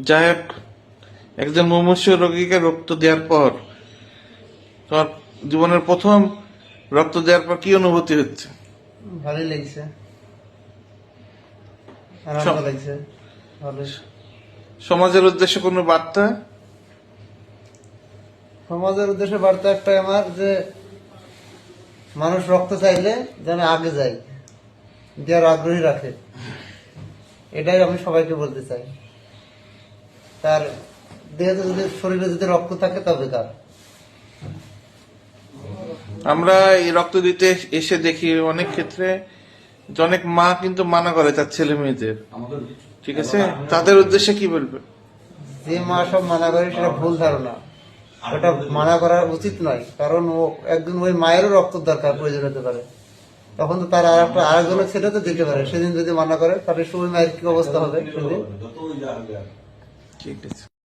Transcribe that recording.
যাই হোক, একজন মুমূর্ষু রোগীকে রক্ত দেওয়ার পর তোমার জীবনের প্রথম রক্ত দেওয়ার পর কি অনুভূতি হচ্ছে? ভালোই লাগছে, আনন্দ লাগছে। ভালো। সমাজের উদ্দেশ্যে কোনো বার্তা? সমাজের উদ্দেশ্যে বার্তা একটাই আমার, যে মানুষ রক্ত চাইলে যেন আগে যায়, দেওয়ার আগ্রহী রাখে, এটাই আমি সবাইকে বলতে চাই। তার দেহে যদি, শরীরে যদি রক্ত থাকে তবে তার। আমরা এই রক্ত দিতে এসে দেখি অনেক ক্ষেত্রে যে অনেক মা কিন্তু মানা করে তার ছেলে মেয়েদের, ঠিক আছে? তাদের উদ্দেশ্যে কি বলবে? যে মা সব মানা করে সেটা ভুল ধারণা, ওটা মানা করা উচিত নয়। কারণ ও একদিন ওই মায়েরও রক্ত দরকার, প্রয়োজন হতে পারে, তখন তো তার আরেকজনের ছেলে তো দিতে পারে। সেদিন যদি মানা করে তাহলে ওই মায়ের কি অবস্থা হবে সেদিন। ঠিক আছে।